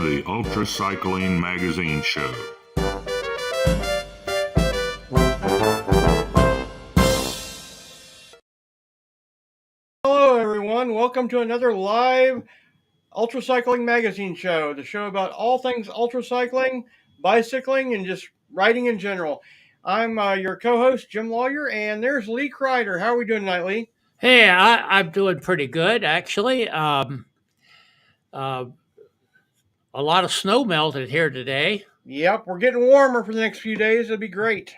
to the UltraCycling Magazine show. Hello, everyone. Welcome to another live UltraCycling Magazine show, the show about all things ultracycling, bicycling, and just riding in general. I'm your co-host, Jim Lawyer, and there's Lee Kreider. How are we doing tonight, Lee? Hey, I'm doing pretty good, actually. Uh, a lot of snow melted here today. Yep, we're getting warmer for the next few days. It'll be great.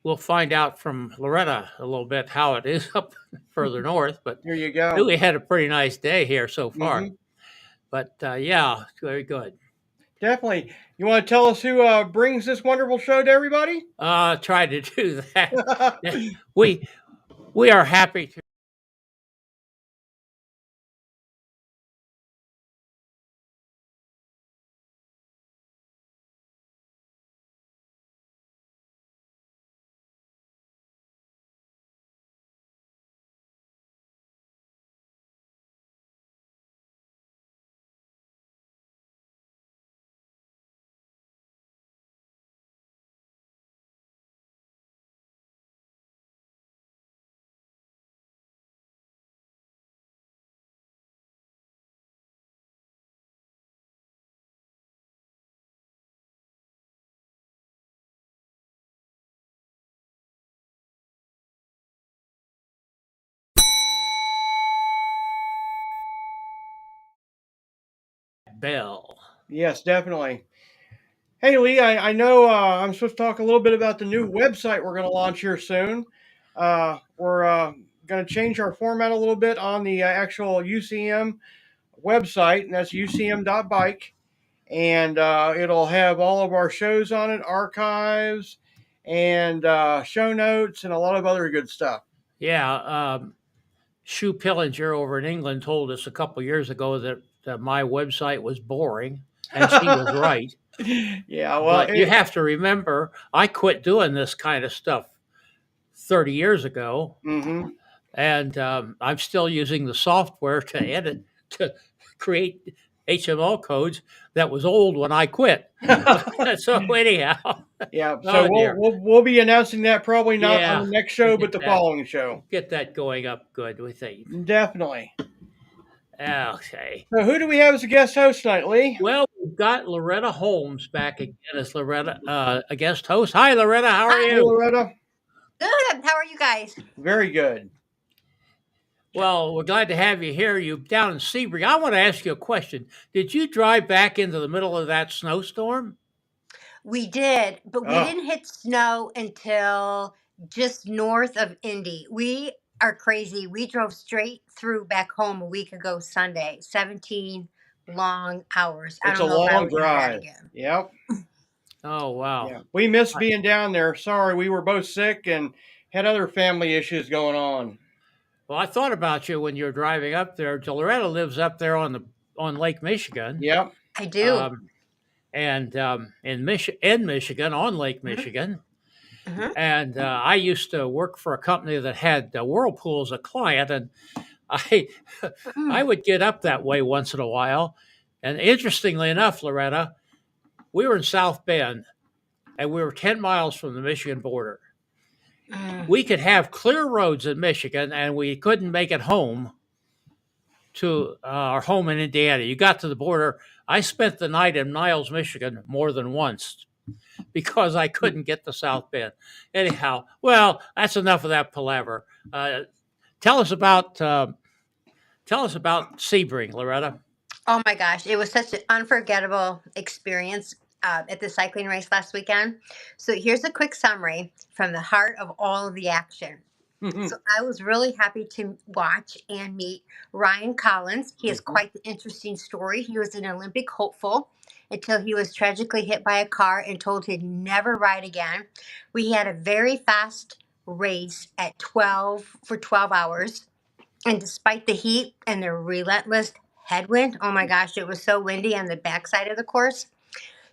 We'll find out from Loretta a little bit how it is up further north, but Here you go. we had a pretty nice day here so far. Mhm. But yeah, very good. Definitely. You want to tell us who brings this wonderful show to everybody? Try to do that. we are happy to. Bell. Yes, definitely. Hey, Lee, I know I'm supposed to talk a little bit about the new website we're going to launch here soon. We're going to change our format a little bit on the actual UCM website, and that's ucm.bike. And it'll have all of our shows on it, archives, and show notes, and a lot of other good stuff. Yeah, Sue Pillinger over in England told us a couple years ago that my website was boring, and she was right. Yeah, well, But you have to remember, I quit doing this kind of stuff 30 years ago, mhm. and I'm still using the software to create HTML codes that was old when I quit. So anyhow, Yeah, so oh we'll, dear, we'll be announcing that probably not on yeah, the next show, but get the that following show. get that going up good. We think. Definitely. Okay. So who do we have as a guest host tonight, Lee? Well, we've got Loretta Holmes back again as Loretta, a guest host. Hi, Loretta. How are Hey, you? Loretta. Good. How are you guys? Very good. Well, we're glad to have you here. You down in Sebring. I want to ask you a question. Did you drive back into the middle of that snowstorm? We did, but we Oh, didn't hit snow until just north of Indy. We are crazy. We drove straight through back home a week ago Sunday, 17 long hours. I it's a don't know if I long would do that drive. again. Yep. Oh, wow. Yeah. We missed I- being down there. Sorry, we were both sick and had other family issues going on. Well, I thought about you when you were driving up there. Loretta lives up there on Lake Michigan, Yep. I do. um, and in Michigan on Lake Mhm, Michigan. mhm, And I used to work for a company that had Whirlpool as a client, and I I mhm. would get up that way once in a while. And interestingly enough, Loretta, we were in South Bend, and we were 10 miles from the Michigan border. Mm. We could have clear roads in Michigan, and we couldn't make it home to our home in Indiana. You got to the border. I spent the night in Niles, Michigan more than once because I couldn't get to South Bend. Anyhow, well, that's enough of that palaver. Uh, tell us about Sebring, Loretta. Oh my gosh, it was such an unforgettable experience at the cycling race last weekend. So here's a quick summary from the heart of all of the action. Mhm. So I was really happy to watch and meet Ryan Collins. He has quite the interesting story. He was an Olympic hopeful until he was tragically hit by a car and told he'd never ride again. We had a very fast race at 12 for 12 hours. And despite the heat and the relentless headwind, oh my gosh, it was so windy on the backside of the course,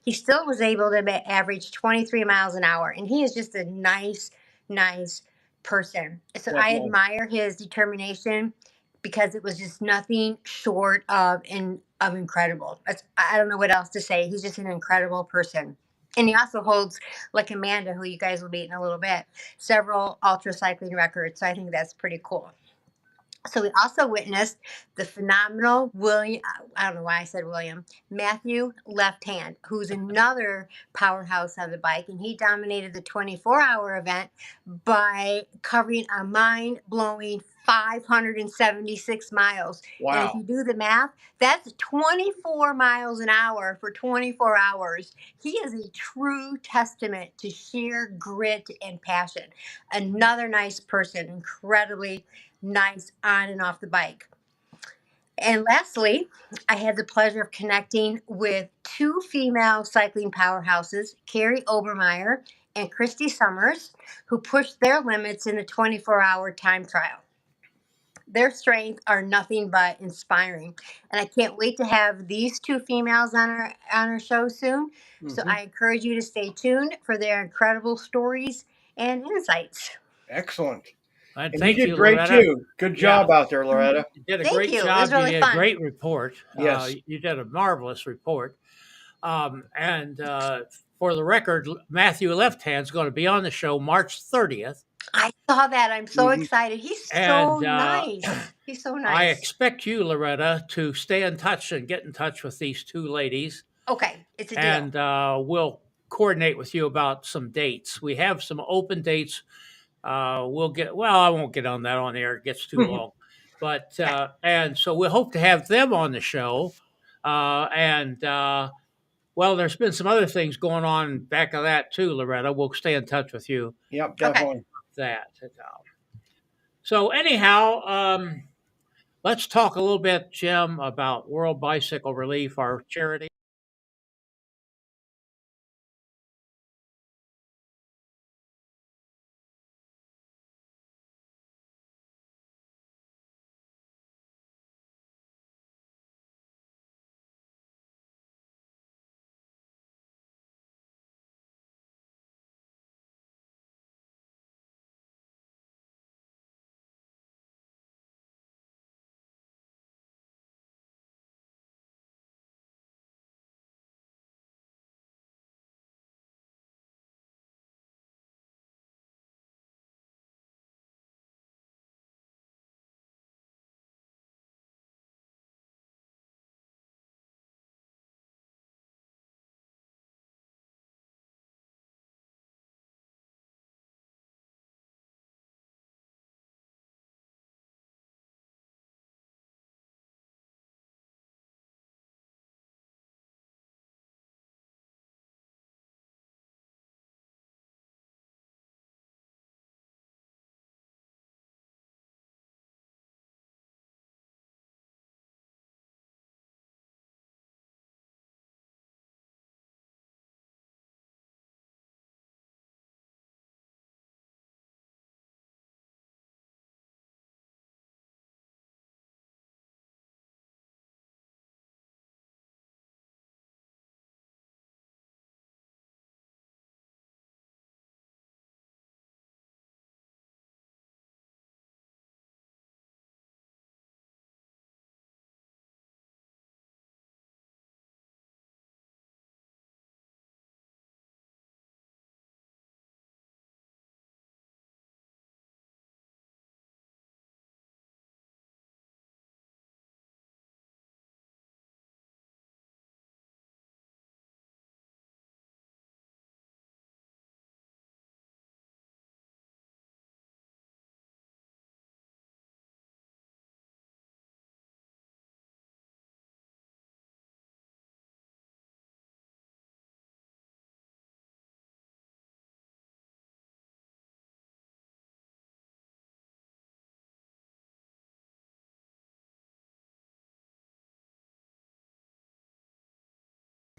he still was able to average 23 miles an hour. And he is just a nice person. So I Definitely. admire his determination because it was just nothing short of of incredible. I don't know what else to say. He's just an incredible person. And he also holds, like Amanda, who you guys will meet in a little bit, several ultra cycling records. So I think that's pretty cool. So we also witnessed the phenomenal William, I don't know why I said William, Matthew Left Hand, who's another powerhouse on the bike. And he dominated the 24-hour event by covering a mind blowing 576 miles. And if Wow. you do the math, that's 24 miles an hour for 24 hours. He is a true testament to sheer grit and passion. Another nice person, incredibly nice on and off the bike. And lastly, I had the pleasure of connecting with two female cycling powerhouses, Carrie Obermeyer and Christy Summers, who pushed their limits in the 24-hour time trial. Their strengths are nothing but inspiring, and I can't wait to have these two females on our show soon. So Mhm. I encourage you to stay tuned for their incredible stories and insights. Excellent. And And you thank did you, great Loretta. too. Good Yeah, job out there, Loretta. you did a Thank great you. It was job. You really did a fun. great report. Yes. You did a marvelous report. And for the record, Matthew Left Hand's going to be on the show March 30th. I saw that. I'm so Mhm. excited. He's so And nice. He's so I nice. expect you, Loretta, to stay in touch and get in touch with these two ladies. Okay, it's a deal. And we'll coordinate with you about some dates. We have some open dates. We'll get, well, I won't get on that on air. It gets too long. But, and so we hope to have them on the show. Well, there's been some other things going on back of that too, Loretta. We'll stay in touch with you. Yep, Okay. definitely. That. So anyhow, let's talk a little bit, Jim, about World Bicycle Relief, our charity.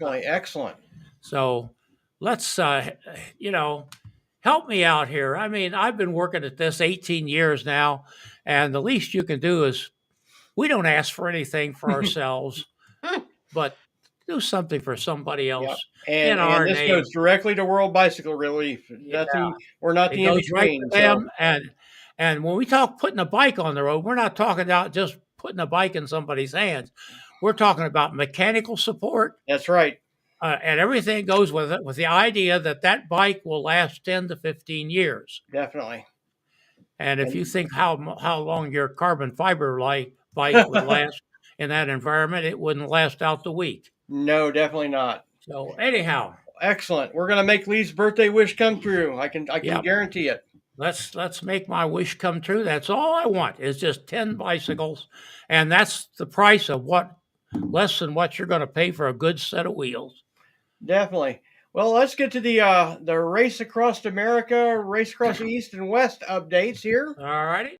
Excellent. So let's, help me out here. I mean, I've been working at this 18 years now, and the least you can do is we don't ask for anything for ourselves, but do something for somebody Yep. else And in our this name. goes directly to World Bicycle Relief. Yeah. Nothing. We're not It the in goes right between. to them. And when we talk putting a bike on the road, we're not talking about just putting a bike in somebody's hands. We're talking about mechanical support, That's right. and everything goes with it, with the idea that that bike will last 10 to 15 years. Definitely. And if And you think how long your carbon fiber bike would last in that environment, it wouldn't last out the week. no, definitely not. So anyhow, Excellent. We're gonna make Lee's birthday wish come true. I can yeah, guarantee it. let's make my wish come true. That's all I want is just 10 bicycles, and that's the price of what less than what you're going to pay for a good set of wheels. Definitely. Well, let's get to the race across America, race across the East and West updates here. All righty.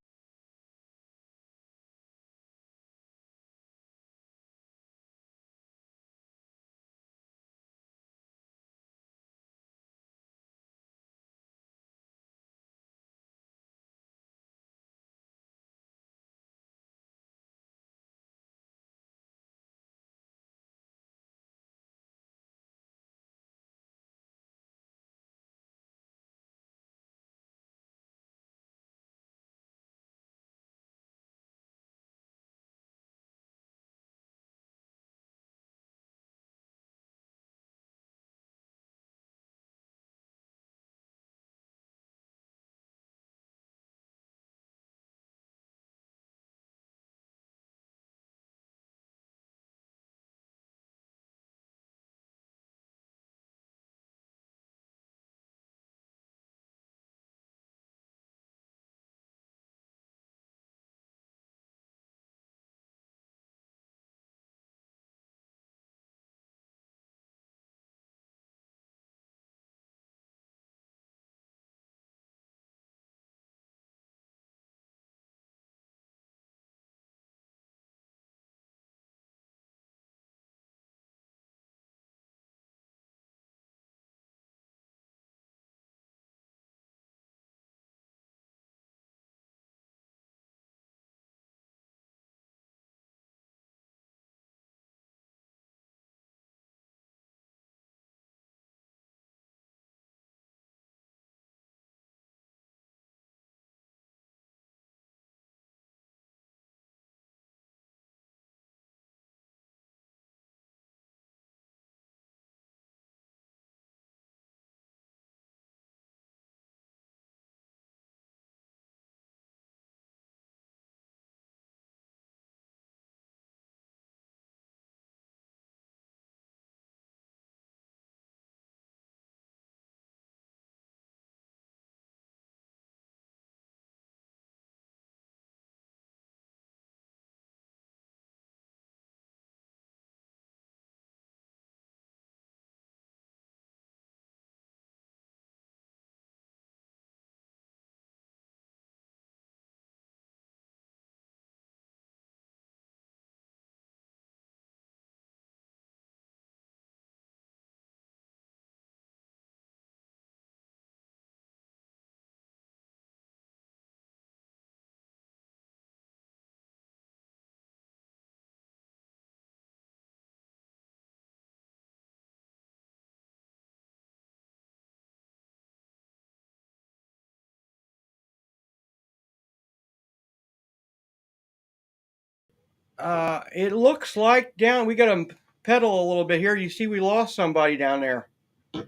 It looks like down. We got to pedal a little bit here. You see, we lost somebody down there. Do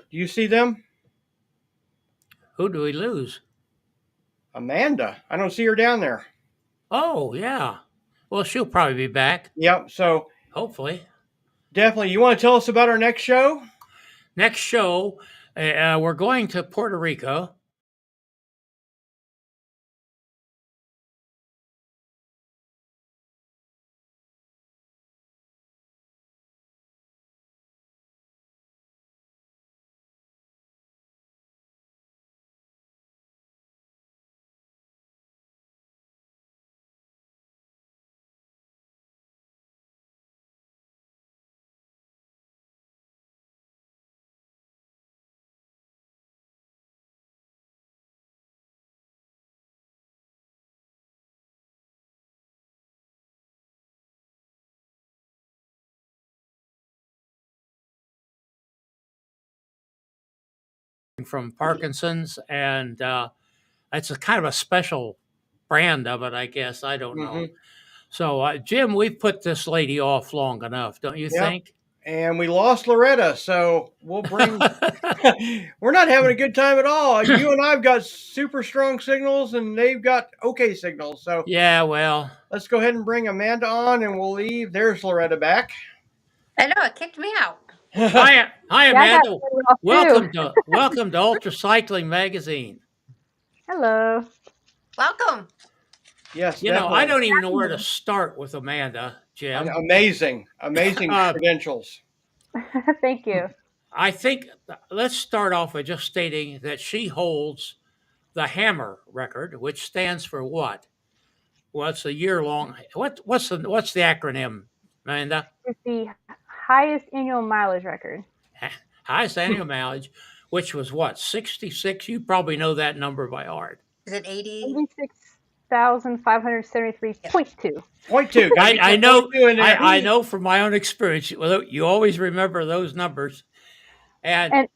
you see them? Who do we lose? Amanda. I don't see her down there. Oh, yeah. Well, she'll probably be back, Yep. So hopefully. definitely, you want to tell us about our next show? Next show, we're going to Puerto Rico. From Parkinson's, and it's a kind of a special brand of it, I guess. I don't know. Mm-hmm. So, Jim, we've put this lady off long enough, don't you Yep. think? And we lost Loretta, so we'll bring. We're not having a good time at all. You and I've got super strong signals, and they've got okay signals. So Yeah, well, let's go ahead and bring Amanda on, and we'll leave. There's Loretta back. I know it kicked me out. hi, Yeah, I got Amanda. cut off too. Welcome to UltraCycling Magazine. Hello. Welcome. Yes, You know, I definitely. don't even know where to start with Amanda, Jim. Amazing Uh, credentials. Thank you. I think let's start off by just stating that she holds the Hammer record, which stands for what? Well, it's a year long. What's the acronym, Amanda? It's the highest annual mileage record. Highest annual mileage, which was what, 66? You probably know that number by heart. Is it 80? 86,573.2. Point two. I know. Point two in there. I know from my own experience. Well, you always remember those numbers, and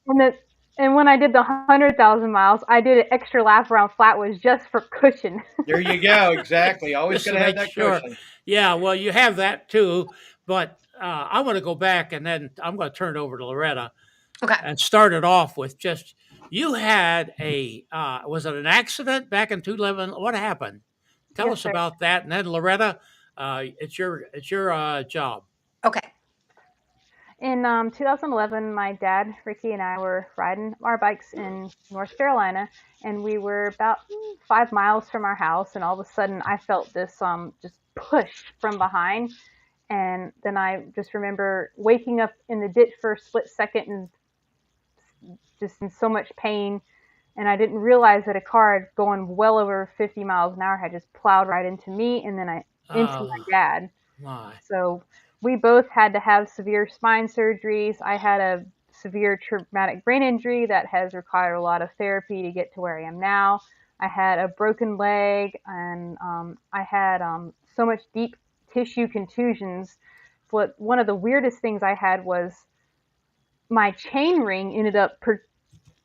And when I did the 100,000 miles, I did an extra lap around Flatwoods just for cushion. There you go. Exactly. Always just going to to have make that sure. cushion. Yeah, well, you have that too, but I want to go back and then I'm going to turn it over to Loretta Okay. and start it off with just you had a was it an accident back in 2011? What happened? Tell Yes, us sir. about that, and then Loretta, it's your job. Okay. In 2011, my dad, Ricky, and I were riding our bikes in North Carolina, and we were about 5 miles from our house, and all of a sudden I felt this just push from behind, and then I just remember waking up in the ditch for a split second and just in so much pain, and I didn't realize that a car going well over 50 miles an hour had just plowed right into me and then into my dad. My. So we both had to have severe spine surgeries. I had a severe traumatic brain injury that has required a lot of therapy to get to where I am now. I had a broken leg, and I had so much deep tissue contusions. One of the weirdest things I had was my chain ring ended up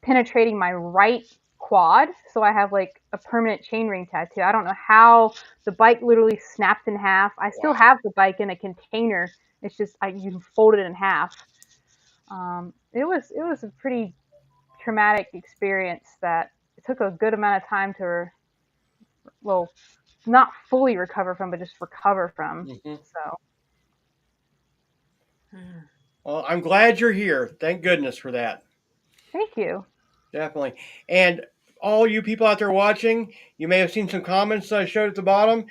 penetrating my right quad, so I have like a permanent chain ring tattoo. I don't know how the bike literally snapped in half. I still have the bike in a container. It's just you can fold it in half. It was a pretty traumatic experience that it took a good amount of time to, well, not fully recover from, but just recover from. Mm-hmm. So. Well, I'm glad you're here. Thank goodness for that. Thank you. Definitely. And all you people out there watching, you may have seen some comments I showed at the bottom.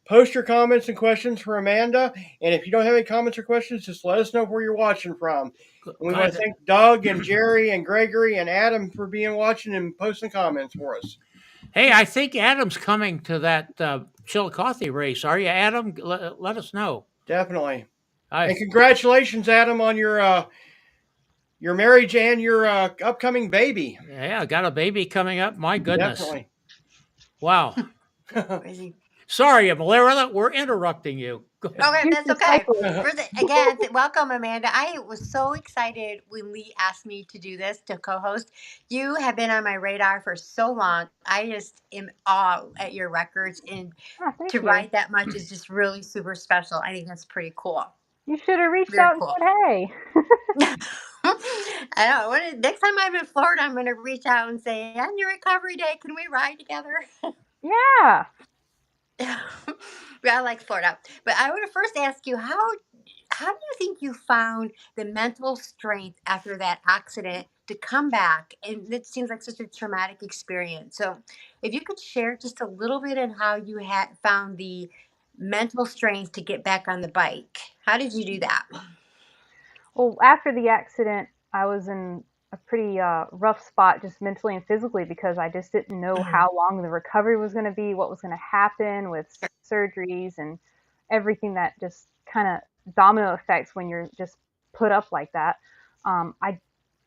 Post your comments and questions for Amanda. And if you don't have any comments or questions, just let us know where you're watching from. And we want to thank Doug and Jerry and Gregory and Adam for being watching and posting comments for us. Hey, I think Adam's coming to that Chillicothe race. Are you, Adam? Let us know. Definitely. And congratulations, Adam, on your marriage and your upcoming baby. Yeah, I got a baby coming up. My goodness. Definitely. Wow. Sorry, Loretta, we're interrupting you. Okay, that's okay. Again, welcome, Amanda. I was so excited when Lee asked me to do this, to co-host. You have been on my radar for so long. I just am awe at your records, and to ride that much is just really super special. I think that's pretty cool. You should have reached out and said, hey. I know. Next time I'm in Florida, I'm going to reach out and say, on your recovery day, can we ride together? Yeah. I like Florida. But I want to first ask you, how do you think you found the mental strength after that accident to come back? And it seems like such a traumatic experience. So if you could share just a little bit on how you had found the mental strength to get back on the bike. How did you do that? Well, after the accident, I was in a pretty rough spot just mentally and physically because I just didn't know how long the recovery was going to be, what was going to happen with surgeries and everything that just kind of domino effects when you're just put up like that. I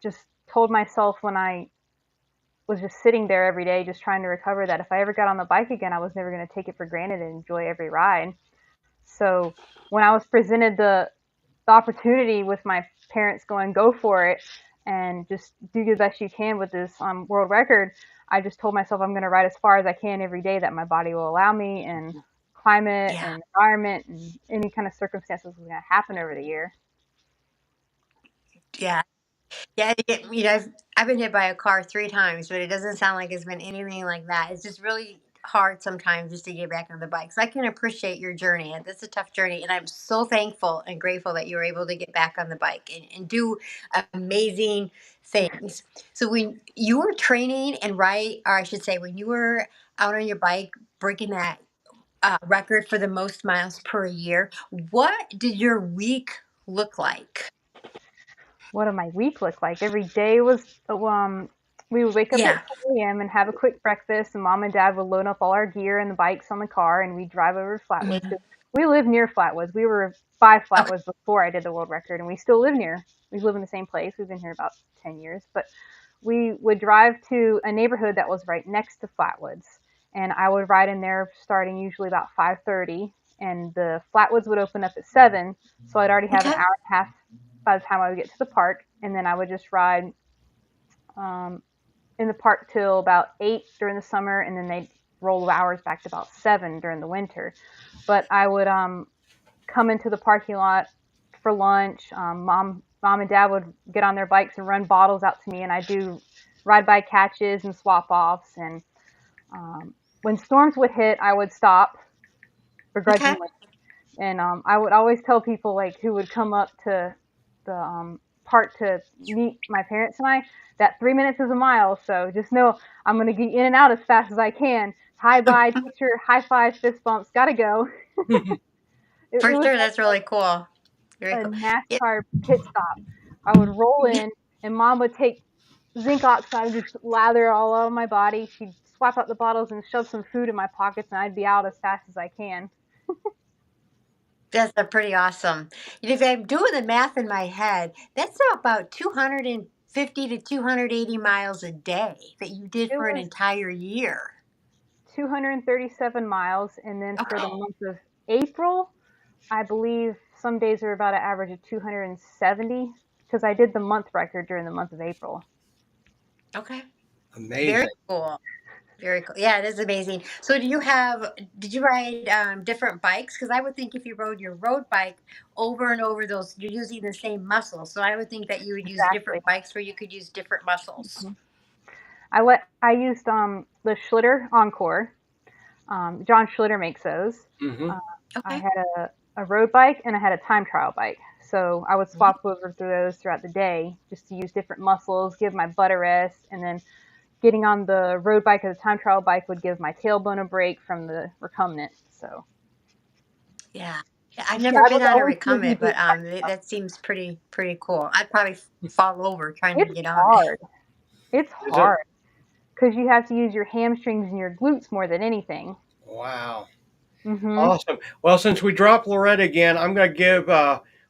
just told myself when I was just sitting there every day just trying to recover that if I ever got on the bike again, I was never going to take it for granted and enjoy every ride. So when I was presented the opportunity with my parents going, go for it and just do the best you can with this world record, I just told myself I'm going to ride as far as I can every day that my body will allow me. And of climate Yeah. and environment and any kind of circumstances that's going to happen over the year. Yeah. Yeah, I've been hit by a car 3 times, but it doesn't sound like it's been anything like that. It's just really hard sometimes just to get back on the bike. So I can appreciate your journey, and that's a tough journey. And I'm so thankful and grateful that you were able to get back on the bike and do amazing things. So when you were training and or I should say, when you were out on your bike breaking that record for the most miles per year, what did your week look like? What did my week look like? Every day was, we would wake up at Yeah. 4 a.m. and have a quick breakfast, and mom and dad would load up all our gear and the bikes on the car, and we'd drive over to Flatwoods Mhm. because we live near Flatwoods. We were by Okay. Flatwoods before I did the world record, and we still live near. We live in the same place. We've been here about 10 years, but we would drive to a neighborhood that was right next to Flatwoods, and I would ride in there starting usually about 5:30, and the Flatwoods would open up at 7, so I'd already have an Okay. hour and a half by the time I would get to the park, and then I would just ride um, in the park till about 8 during the summer, and then they'd roll the hours back to about 7 during the winter. But I would come into the parking lot for lunch. Mom and dad would get on their bikes and run bottles out to me, and I do ride by catches and swap offs. And when storms would hit, I would stop Okay. begrudgingly, and I would always tell people like who would come up to the park to meet my parents and I that 3 minutes is a mile. So just know I'm gonna get in and out as fast as I can. Hi, bye, teacher, high five, fist bumps, gotta go. It For was sure, that's really cool. Very a cool. Yeah, NASCAR pit stop. I would roll yeah, in, and mom would take zinc oxide and just lather it all over my body. She'd swap out the bottles and shove some food in my pockets, and I'd be out as fast as I can. that's a pretty awesome. If I'm doing the math in my head, that's about 250 to 280 miles a day that you did It for an was entire year. 237 miles, and then for the Okay. month of April, I believe some days are about an average of 270 because I did the month record during the month of April. Okay. Very Amazing. cool. Very cool. Yeah, it is amazing. So, did you ride different bikes? Because I would think if you rode your road bike over and over those, you're using the same muscles. So, I would think that you would use Exactly. different bikes where you could use different muscles. Mhm. I used the Schlitter Encore. John Schlitter makes those. Hmm. Uh, I Okay. had a road bike and I had a time trial bike. So I would swap over through those throughout the day just to use different muscles, give my butt a rest, and then getting on the road bike or the time trial bike would give my tailbone a break from the recumbent. So Yeah. Yeah, I've yeah, never I been would on a always say he recumbent, did. but that seems pretty cool. I'd probably fall over trying to It's get on it. hard. It's Is it? hard because you have to use your hamstrings and your glutes more than anything. Wow. Hmm. Awesome. Well, since we dropped Loretta again, I'm going to give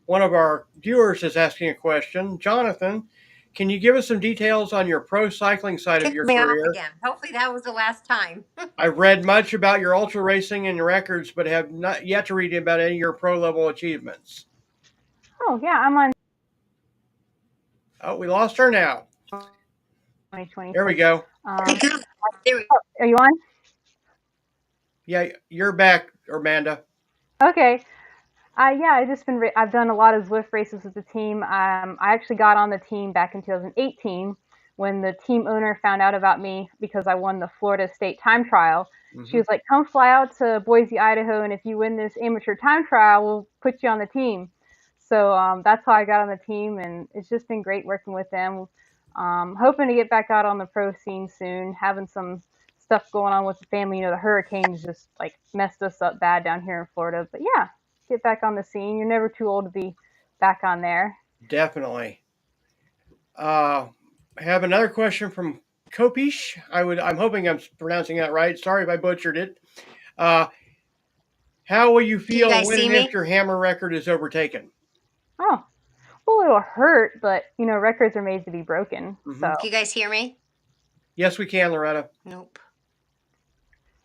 one of our viewers is asking a question. Jonathan, can you give us some details on your pro cycling side of Kick your me off career? again. Hopefully that was the last time. I've read much about your ultra racing and your records, but have not yet to read about any of your pro level achievements. Oh yeah, I'm on Oh, we lost her now. There we 2026. go. Um, There we are you on? Yeah, you're back, Amanda. Okay. Yeah, I've done a lot of Zwift races with the team. I actually got on the team back in 2018 when the team owner found out about me because I won the Florida State time trial. She Hmm. was like, "Come fly out to Boise, Idaho, and if you win this amateur time trial, we'll put you on the team." So that's how I got on the team, and it's just been great working with them. Hoping to get back out on the pro scene soon. Having some stuff going on with the family. You know, the hurricanes just like messed us up bad down here in Florida. But yeah, get back on the scene. You're never too old to be back on there. Definitely. I have another question from Kopish. I'm hoping I'm pronouncing that right. Sorry if I butchered it. Uh, how will you Can you feel guys when see and if me? your hammer record is overtaken? Oh, well, it'll hurt, but you know, records are made to be broken. Hmm. So Can you guys hear me? Yes, we can, Loretta. Nope.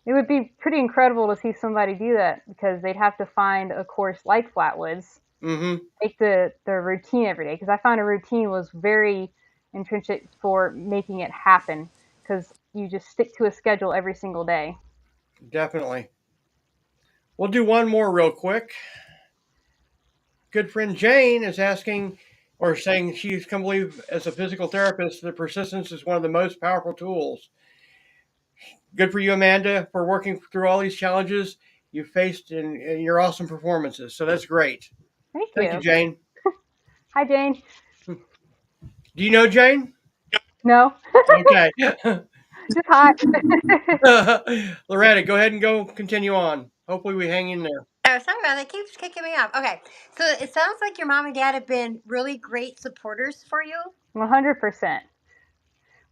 it would be pretty incredible to see somebody do that because they'd have to find a course like Flatwoods, Hmm. make the routine every day. Because I found a routine was very intrinsic for making it happen because you just stick to a schedule every single day. Definitely. We'll do one more real quick. Good friend Jane is asking or saying she's come to believe as a physical therapist that persistence is one of the most powerful tools. Good for you, Amanda, for working through all these challenges you faced in your awesome performances. So that's great. Thank Thank you, you. Jane. Hi, Jane. Do you know Jane? No, Okay. just hi. Loretta, go ahead and go continue on. Hopefully we hang in there. Oh, sorry about that. It keeps kicking me off. Okay, so it sounds like your mom and dad have been really great supporters for you. 100%.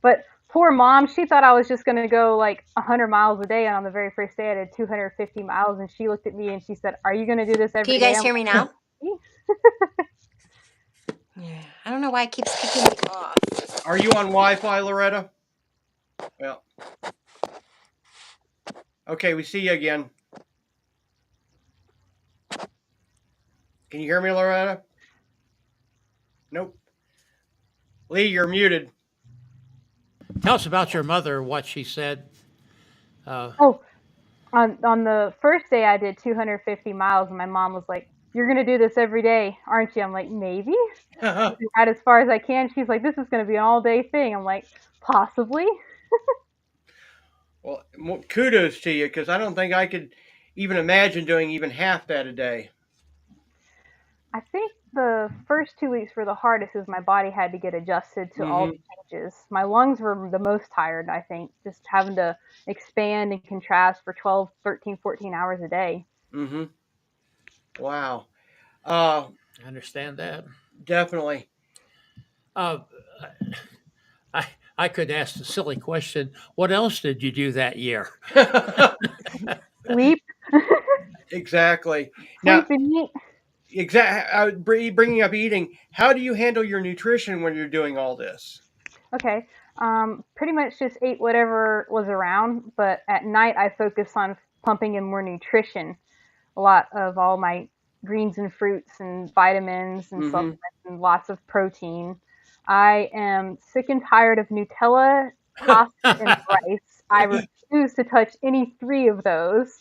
But poor mom, she thought I was just going to go like 100 miles a day. And on the very first day, I did 250 miles. And she looked at me and she said, "Are you going to do this Can every you day?" guys I'm hear me now? like, Yeah. I don't know why it keeps kicking me off. Are you on Wi-Fi, Loretta? Well, okay, we see you again. Can you hear me, Loretta? Nope. Lee, you're muted. Tell us about your mother, what she said. Uh, oh, on the first day, I did 250 miles. And my mom was like, "You're going to do this every day, aren't you?" I'm like, "Maybe." Right as far as I can. She's like, "This is going to be an all day thing." I'm like, "Possibly." Well, kudos to you because I don't think I could even imagine doing even half that a day. I think the first 2 weeks were the hardest as my body had to get adjusted to all Mm-hmm. the changes. My lungs were the most tired, I think, just having to expand and contrast for 12, 13, 14 hours a day. Mm-hmm. Wow. I understand that. Definitely. Uh, I I could ask the silly question: what else did you do that year? Sleep, Exactly. Now, sleep and eat. bringing up eating, how do you handle your nutrition when you're doing all this? Okay. Pretty much just ate whatever was around, but at night I focus on pumping in more nutrition. A lot of all my greens and fruits and vitamins and Mm-hmm. supplements and lots of protein. I am sick and tired of Nutella, pasta, and rice. I refuse to touch any three of those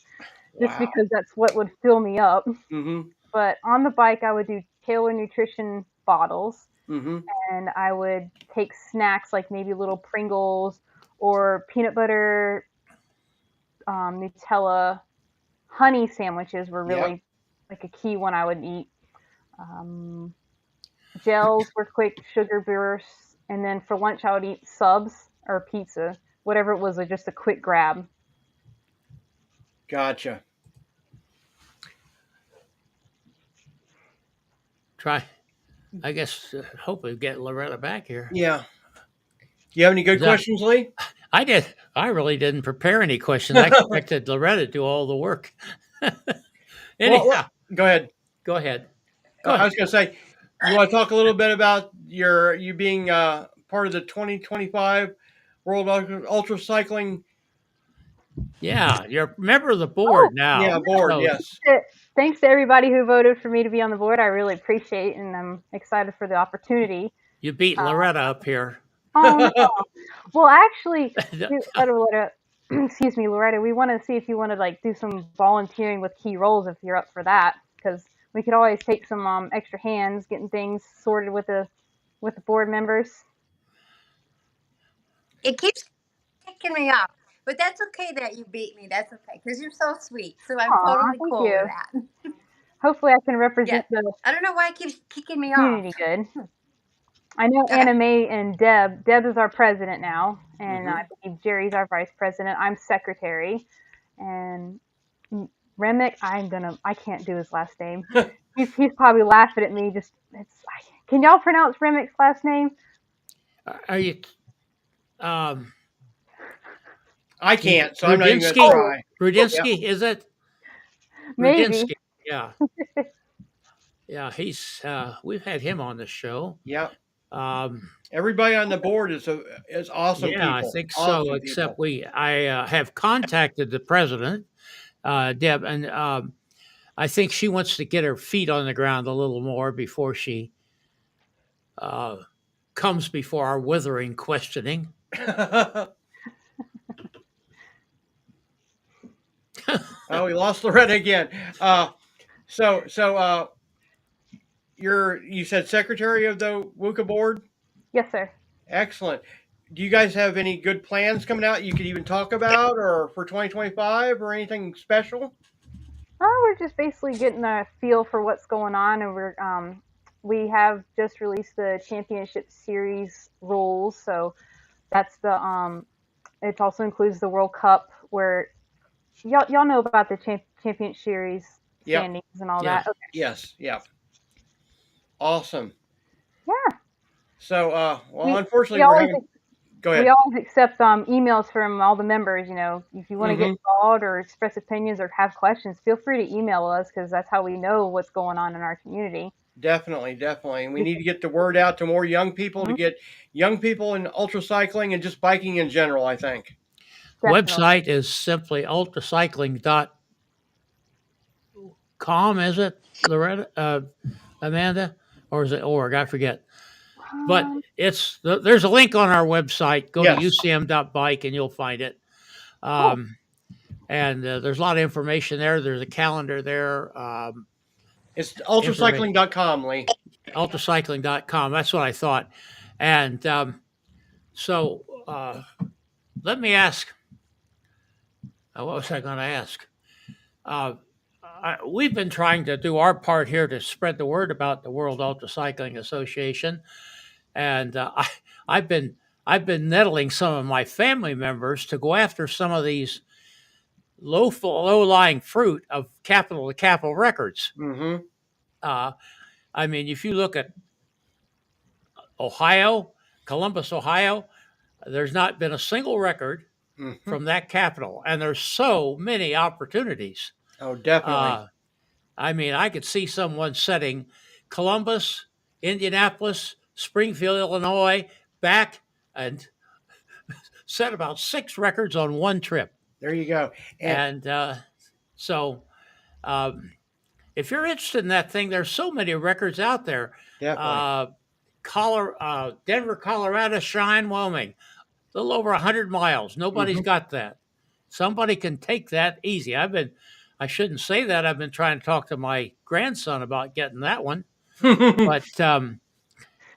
just Wow. because that's what would fill me up. Mm-hmm. But on the bike, I would do Taylor Nutrition bottles Mm-hmm. and I would take snacks like maybe little Pringles or peanut butter, Nutella, honey sandwiches were Yep. really like a key one I would eat. Um, Gels were quick sugar bursts, and then for lunch I would eat subs or pizza, whatever it was, just a quick grab. Gotcha. Try. I guess hope we get Loretta back here. Yeah. Do you have any good That- questions, Lee? I did. I really didn't prepare any questions. I expected Loretta to do all the work. Anyhow, Go ahead. go ahead. Go I ahead. was going to say, you want to talk a little bit about you being part of the 2025 World Ultra Cycling Yeah, you're a member of the board now. board? So Yes. Thanks to everybody who voted for me to be on the board. I really appreciate and I'm excited for the opportunity. you beat Loretta up here. Oh no. Well, actually, Loretta, excuse me, Loretta, we want to see if you want to like do some volunteering with key roles if you're up for that, because we could always take some extra hands getting things sorted with the board members. It keeps kicking me off. But that's okay that you beat me. That's okay because you're so sweet. So I'm Aw, totally thank cool with you. that. Hopefully, I can Yeah. represent the I don't know why it keeps kicking me off. community good. I know Okay. Anna Mae and Deb. Deb is our president now, and I Mm-hmm. believe Jerry's our vice president. I'm secretary, and Remick. I can't do his last name. He's probably laughing at me. Can y'all pronounce Remick's last name? Are you um I can't, so I'm not even going to Rudinsky? Oh, try. Yeah. Rudinsky, is it? maybe. Rudinsky. Yeah. Yeah, he's we've had him on the show. Yeah. Um Everybody on the board is awesome yeah, I people. think so, Awesome except people. I have contacted the president, Deb, and I think she wants to get her feet on the ground a little more before she uh, comes before our withering questioning. Oh, we lost Loretta again. So you said secretary of the WUCA board. Yes, sir. Excellent. Do you guys have any good plans coming out you could even talk about, or for 2025, or anything special? Oh, we're just basically getting a feel for what's going on, and we have just released the championship series rules, so that's the it also includes the World Cup, where y'all know about the championship series Yep. standings and all Yeah. that. Okay. Yes. Yep. Awesome. Yeah. So, well, We unfortunately, we we're always having. Go we ahead. always accept emails from all the members. You know, if you want to get Hmm. involved or express opinions or have questions, feel free to email us because that's how we know what's going on in our community. Definitely, definitely. And we need to get the word out to more young people to Mhm. get young people in ultra cycling and just biking in general, I think. Definitely. Website is simply ultracycling.com, is it, Loretta? Amanda? Or is it org? I forget. But Um, there's a link on our website. Go to Yes. ucm.bike and you'll find it. cool. And there's a lot of information there. There's a calendar there. It's Information. ultracycling.com, Lee. Ultracycling.com. That's what I thought. And so let me ask, what was I going to ask? Uh, we've been trying to do our part here to spread the word about the World Ultra Cycling Association, and I've been I've been nettling some of my family members to go after some of these low lying fruit of capital to capital records. Mm-hmm. Uh, I mean, if you look at Ohio, Columbus, Ohio, there's not been a single record Mm-hmm. from that capital, and there's so many opportunities. Oh, definitely. Uh, I mean, I could see someone setting Columbus, Indianapolis, Springfield, Illinois back and set about 6 records on one trip. There you go. And And so, um, if you're interested in that thing, there's so many records out there. definitely. Denver, Colorado, Cheyenne, Wyoming, a little over 100 miles. Nobody's got that. Somebody can take that easy. I shouldn't say that. I've been trying to talk to my grandson about getting that one. Mm-hmm. But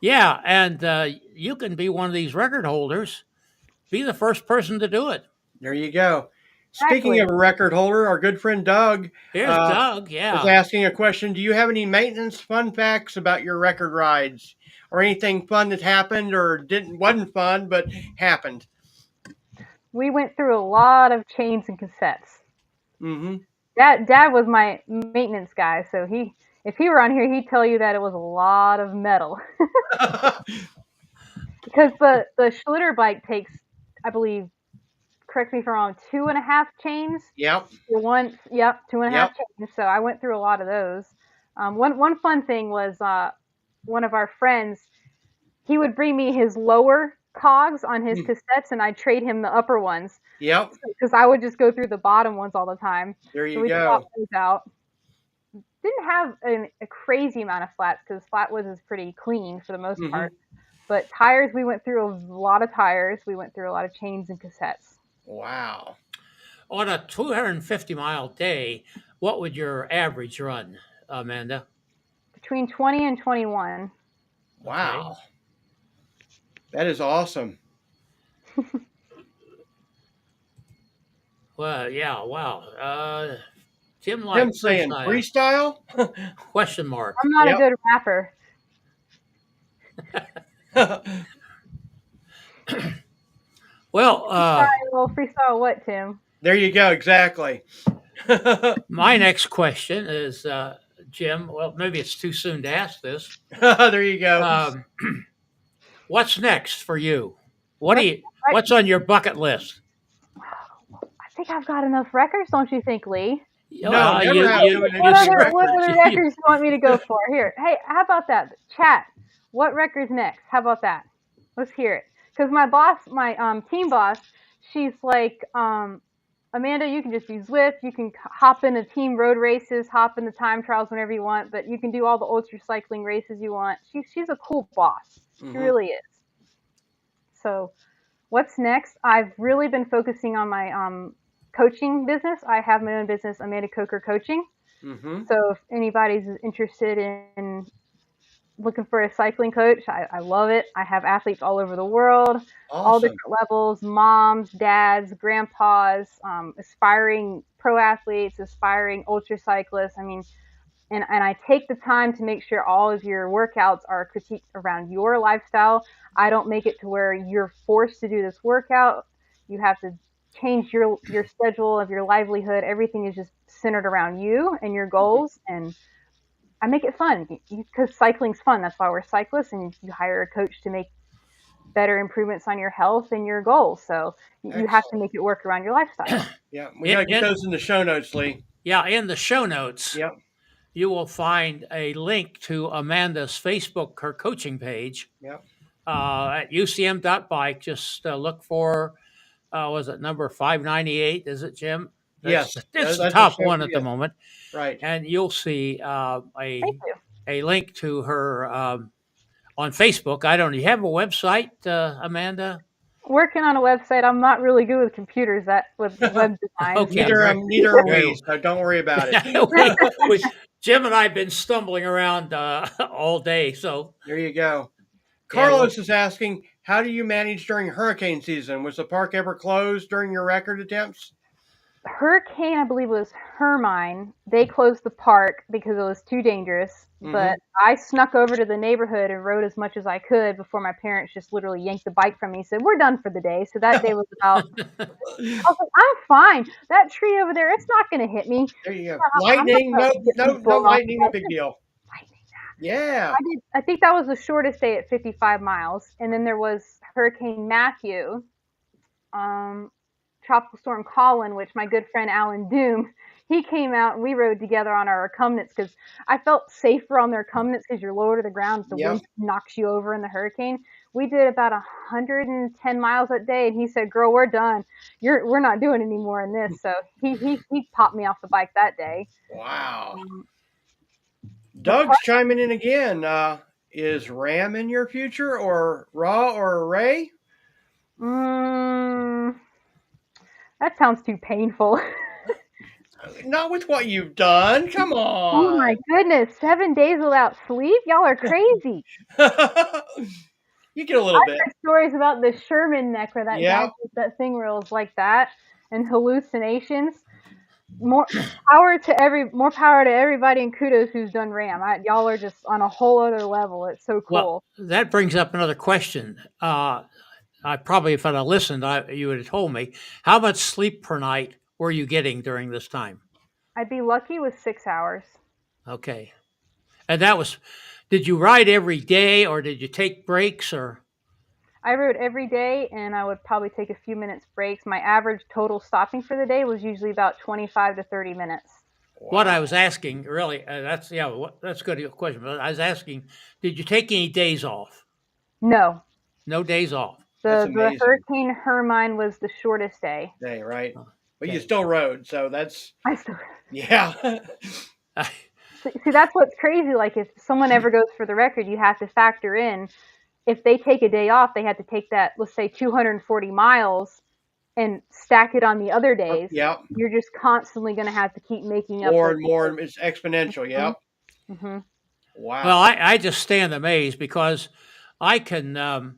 yeah, and you can be one of these record holders. Be the first person to do it. There you go. Speaking Exactly. of a record holder, our good friend Doug Here's uh, Doug. is Yeah. asking a question. Do you have any maintenance fun facts about your record rides, or anything fun that happened or wasn't fun but happened? We went through a lot of chains and cassettes. Mm-hmm. Dad was my maintenance guy, so if he were on here, he'd tell you that it was a lot of metal because the Schlitter bike takes, I believe, correct me if I'm wrong, 2.5 chains. Yep. For one, yep, 2.5 Yep. chains. So I went through a lot of those. One fun thing was one of our friends. He would bring me his lower cogs on his cassettes, and I'd trade him the upper ones Yep. because I would just go through the bottom ones all the time. There So you we swapped go. those out. Didn't have a crazy amount of flats because Flatwoods is pretty clean for the most Mm-hmm. part. But tires, we went through a lot of tires. We went through a lot of chains and cassettes. Wow. On a 250-mile day, what would your average run, Amanda? Between 20 and 21. Wow. Okay. That is awesome. Well, yeah. Wow. Jim Him like saying freestyle? freestyle? Question mark. I'm not a Yep. good rapper. Well, Freestyle what, Tim? There you go. Exactly. my next question is, Jim. Well, maybe it's too soon to ask this. There you go. Um, what's next for you? What? What's on your bucket list? I think I've got enough records, don't you think, Lee? No, never have too many What other records. records do you want me to go for? Here, hey, how about that? Chat. What record's next? How about that? Let's hear it. Because my boss, my team boss, she's like, Amanda, you can just do Zwift. You can hop into team road races, hop into time trials whenever you want, but you can do all the ultra cycling races you want. She's a cool boss. She really is. So, what's next? I've really been focusing on my coaching business. I have my own business, Amanda Coker Coaching. Mm-hmm. So if anybody's interested in looking for a cycling coach, I love it. I have athletes all over the world, all Awesome. different levels, moms, dads, grandpas, aspiring pro athletes, aspiring ultra cyclists. I mean, and I take the time to make sure all of your workouts are critiqued around your lifestyle. I don't make it to where you're forced to do this workout. You have to change your schedule of your livelihood. Everything is just centered around you and your goals, and I make it fun because cycling's fun. That's why we're cyclists, and you hire a coach to make better improvements on your health and your goals. So you have to Excellent. make it work around your lifestyle. Yeah, we got to get those in the show notes, Lee. Yeah, in the show notes, Yep. you will find a link to Amanda's Facebook, her coaching page, Yep. at ucm.bike. Just look for, was it number 598? Is it, Jim? Yes. It's the That's top a one at the yes. moment. Right. And you'll see Thank you. a link to her on Facebook. I don't know. You have a website, Amanda? Working on a website. I'm not really good with computers, with web design. Okay. Neither are we, so don't worry about it. Jim and I have been stumbling around all day. So there you go. Yeah, Carlos is asking, how do you manage during hurricane season? Was the park ever closed during your record attempts? Hurricane, I believe it was Hermine. They closed the park because it was too dangerous. But I snuck over to the neighborhood and rode as much as I could before my parents just literally yanked the bike from me and said, "We're done for the day." So that day was about. I was like, "I'm fine. That tree over there, it's not going to hit me." There you go. Lightning, no lightning, no big deal. Yeah. I think that was the shortest day at 55 miles. And then there was Hurricane Matthew, Tropical Storm Colin, which my good friend Alan Doom, he came out and we rode together on our recumbents because I felt safer on the recumbents because you're lower to the ground. The wind knocks you over in the hurricane. We did about 110 miles that day, and he said, "Girl, we're done. We're not doing any more in this." So he popped me off the bike that day. Wow. Doug's chiming in again. Is Ram in your future, or Raw, or Ray? That sounds too painful. Not with what you've done. Come on. Oh my goodness, 7 days without sleep? Y'all are crazy. You get a little bit. I've heard stories about the Sherman neck where that guy did that thing where it was like that, and hallucinations. More power to everybody, and kudos who's done Ram. Y'all are just on a whole other level. It's so cool. Well, that brings up another question. I probably, if I'd have listened, you would have told me. How much sleep per night were you getting during this time? I'd be lucky with 6 hours. Okay. And did you ride every day or did you take breaks or? I rode every day and I would probably take a few minutes breaks. My average total stopping for the day was usually about 25 to 30 minutes. Wow. What I was asking, really, that's a good question. But I was asking, did you take any days off? No. No days off. The Hurricane Hermine was the shortest day. Right. But you still rode, so that's... I still rode. Yeah. See, that's what's crazy. Like, if someone ever goes for the record, you have to factor in, if they take a day off, they have to take that, let's say, 240 miles and stack it on the other days. Yeah. You're just constantly going to have to keep making up. More and more. It's exponential, yeah. Mm-hmm. Wow. Well, I just stand amazed because I can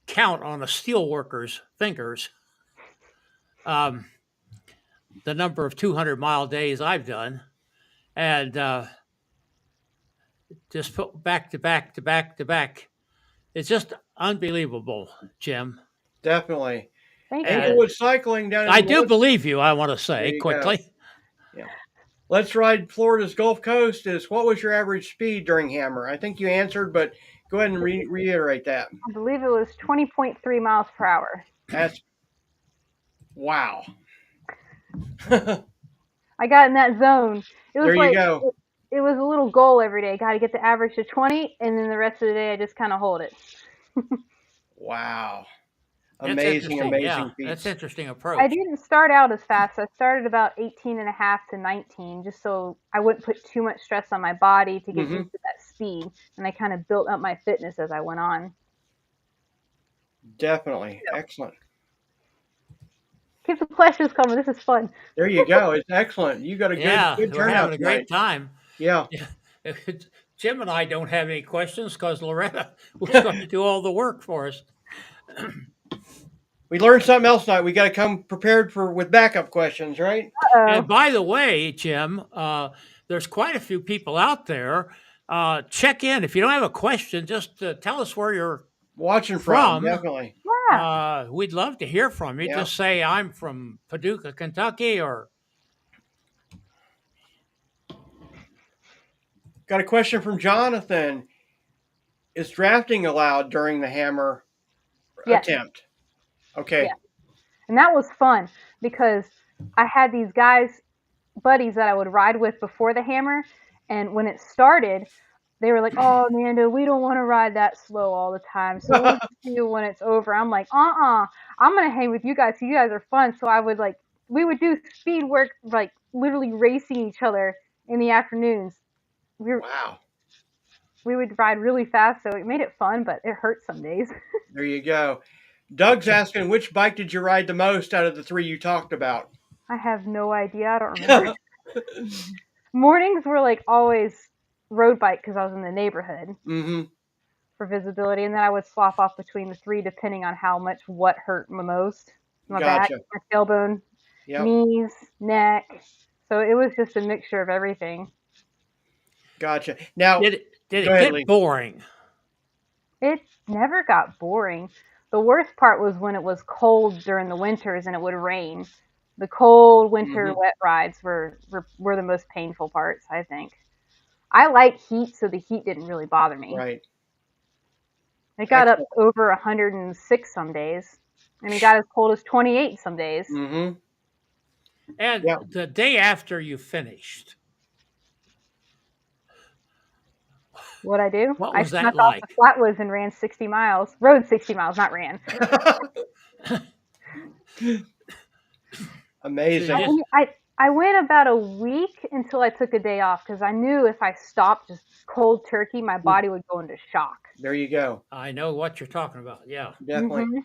count on a steel worker's fingers the number of 200-mile days I've done, and just put back to back to back to back. It's just unbelievable, Jim. Definitely. Thank you. Englewood Cycling down in I do believe you, I want to say quickly. Go. Yeah. Let's Ride Florida's Gulf Coast what was your average speed during Hammer? I think you answered, but go ahead and reiterate that. I believe it was 20.3 miles per hour. That's wow. I got in that zone. It was there you go. It was a little goal every day. Got to get the average to 20, and then the rest of the day I just kind of hold it. Wow. Amazing yeah, feats. That's interesting approach. I didn't start out as fast. I started about 18 and a half to 19, just so I wouldn't put too much stress on my body to get used to that speed. And I kind of built up my fitness as I went on. Definitely. Excellent. Keep the questions coming. This is fun. There you go. It's excellent. You got a Yeah, good we're turnout having a tonight. great time. Yeah. Jim and I don't have any questions because Loretta was going to do all the work for us. We learned something else tonight. We got to come prepared with backup questions, right? And by the way, Jim, there's quite a few people out there. Check in. If you don't have a question, just tell us where you're Watching from, from. definitely. Yeah. We'd love to hear from you. Yeah. Just say, I'm from Paducah, Kentucky, or Got a question from Jonathan. Is drafting allowed during the hammer Yes. attempt? Okay. Yeah. And that was fun because I had these buddies that I would ride with before the hammer. And when it started, they were like, "Oh, Amanda, we don't want to ride that slow all the time. So we'll see you when it's over." I'm like, I'm going to hang with you guys. So you guys are fun. So we would do speed work, like literally racing each other in the afternoons. Wow. We would ride really fast. So it made it fun, but it hurt some days. There you go. Doug's asking, which bike did you ride the most out of the three you talked about? I have no idea. I don't remember. Mornings were like always road bike because I was in the neighborhood for visibility, and then I would swap off between the three depending on how much what hurt me most. My back, my tailbone, knees, neck. So it was just a mixture of everything. Gotcha. Now, did it get boring? It never got boring. The worst part was when it was cold during the winters and it would rain. The cold winter wet rides were the most painful parts, I think. I like heat, so the heat didn't really bother me. Right. It got up over 106 some days, and it got as cold as 28 some days. And the day after you finished, what'd I do? What was I that snuck off the Flatwoods and ran 60 miles. Rode 60 miles, not ran. Amazing. I went about a week until I took a day off because I knew if I stopped just cold turkey, my body would go into shock. There you go. I know what you're talking about. Yeah. Definitely.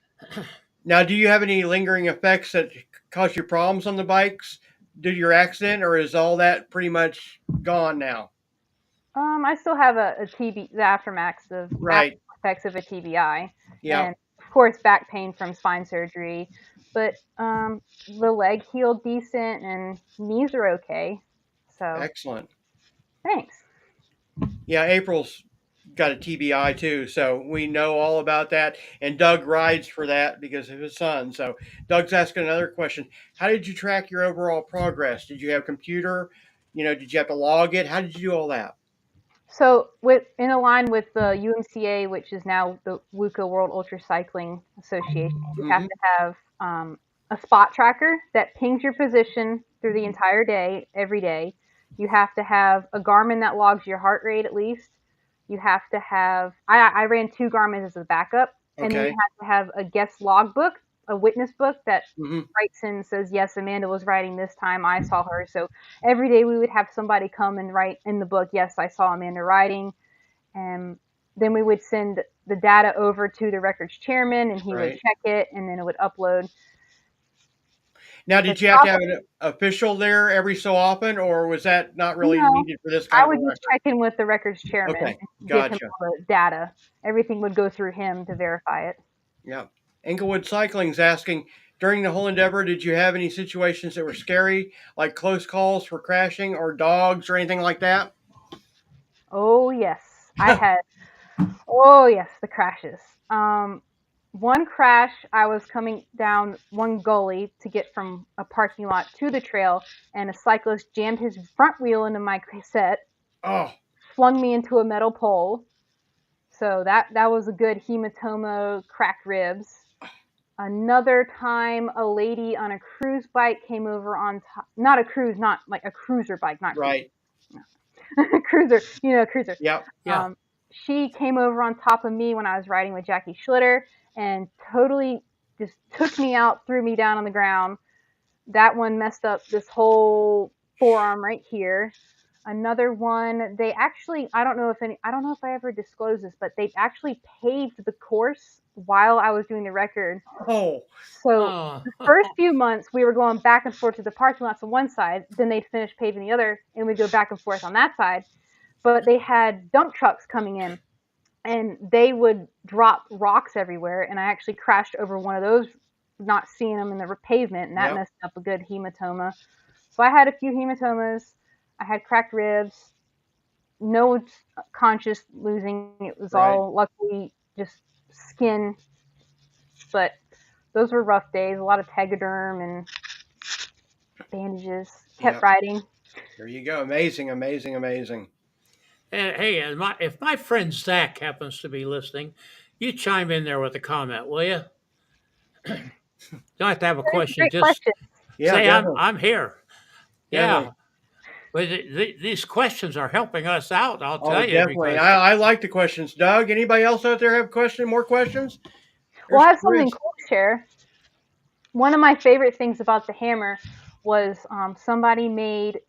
Now, do you have any lingering effects that cause you problems on the bikes due to your accident, or is all that pretty much gone now? I still have a TB, the aftermath of after effects of a TBI. Yeah. And of course, back pain from spine surgery. But the leg healed decent and knees are okay. So excellent. Thanks. Yeah, April's got a TBI too, so we know all about that. And Doug rides for that because of his son. So Doug's asking another question. How did you track your overall progress? Did you have a computer? Did you have to log it? How did you do all that? So in line with the UMCA, which is now the WUCA World UltraCycling Association, you have to have a spot tracker that pings your position through the entire day, every day. You have to have a Garmin that logs your heart rate at least. You have to have, I ran 2 Garmins as a backup, and then you have to have a guest logbook, a witness book that writes and says, yes, Amanda was riding this time, I saw her. So every day we would have somebody come and write in the book, yes, I saw Amanda riding. And then we would send the data over to the records chairman, and he would check it, and then it would upload. Now, did you have to have an official there every so often, or was that not really needed for this kind of I would record? just check in with the records chairman and give him all the data. Everything would go through him to verify it. Yeah. Englewood Cycling's asking, during the whole endeavor, did you have any situations that were scary, like close calls for crashing or dogs or anything like that? Oh, yes. I had, the crashes. One crash, I was coming down one gully to get from a parking lot to the trail, and a cyclist jammed his front wheel into my cassette, flung me into a metal pole. So that was a good hematoma, cracked ribs. Another time, a lady on a cruise bike came over on top, not a cruise, not like a cruiser bike, not right. Cruiser, cruiser. Yep. Yeah. She came over on top of me when I was riding with Jackie Schlitter and totally just took me out, threw me down on the ground. That one messed up this whole forearm right here. Another one, they actually, I don't know if I ever disclosed this, but they actually paved the course while I was doing the record. Oh, So Oh, the first few months we were going back and forth to the parking lots on one side, then they'd finish paving the other, and we'd go back and forth on that side. But they had dump trucks coming in, and they would drop rocks everywhere, and I actually crashed over one of those, not seeing them in the pavement, and that yep, messed up a good hematoma. So I had a few hematomas. I had cracked ribs, no conscious losing. It was right, all luckily just skin, but those were rough days. A lot of tegaderm and bandages. Kept yep. riding. There you go. Amazing, amazing, amazing. and hey, if my friend Zach happens to be listening, you chime in there with a comment, will you? Don't have to have a question. Great Just question. Yeah, say definitely, I'm here. Yeah, definitely. but these questions are helping us out. I'll Oh, tell you definitely. because I like the questions. Doug, anybody else out there have more questions? Well, There's I have something Chris. cool to share. One of my favorite things about the hammer was somebody made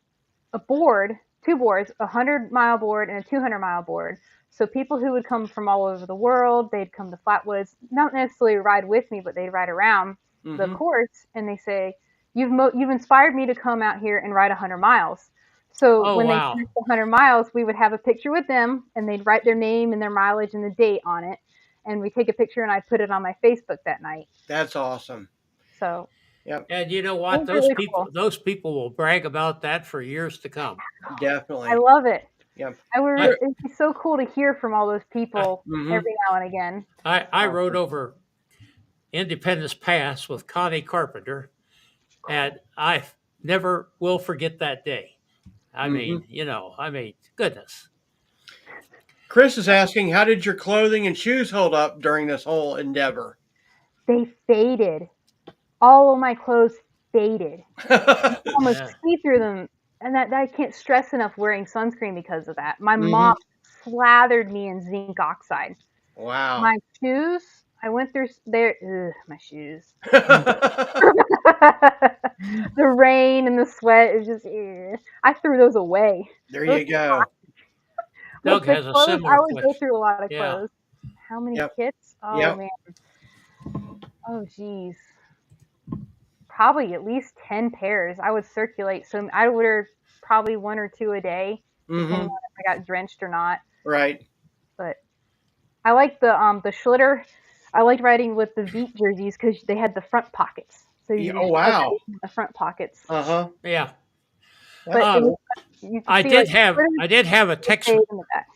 a board, two boards, a 100-mile board and a 200-mile board. So people who would come from all over the world, they'd come to Flatwoods, not necessarily ride with me, but they'd ride around the Mm-hmm. course, and they say, you've inspired me to come out here and ride 100 miles. So oh when they wow, finished the 100 miles, we would have a picture with them, and they'd write their name and their mileage and the date on it, and we take a picture, and I put it on my Facebook that night. That's awesome. So Yep, and you know it what? was really cool. Those people will brag about that for years to come. I definitely. love it. Yep. I It'd be so cool to hear from all those I, people Mm-hmm. every now and again. I rode Awesome. over Independence Pass with Connie Carpenter, and I never will forget that day. Mm-hmm. I mean, goodness. Chris is asking, how did your clothing and shoes hold up during this whole endeavor? They faded. All of my clothes faded. Almost Yeah. see through them. And that I can't stress enough wearing sunscreen because of that. My Mm-hmm. mom slathered me in zinc oxide. Wow. My shoes, I went through there. My shoes. Hmm. The rain and the sweat is just. I threw those away. There Those you go. But Doug the has a clothes, similar I would go question. through a lot of Yeah. clothes. How many Yep. kits? Oh Yep. man. Oh geez. Probably at least 10 pairs. I would circulate. So I would wear probably one or two a day, depending Mm-hmm. on if I got drenched or not. Right. But I like the Schlitter. I liked riding with the Veet jerseys because they had the front pockets. So you Yeah, could oh, just shove wow. everything in the front pockets. Uh-huh. Yeah. That's But it was cool. you could see like I did have a the text. fade in the back.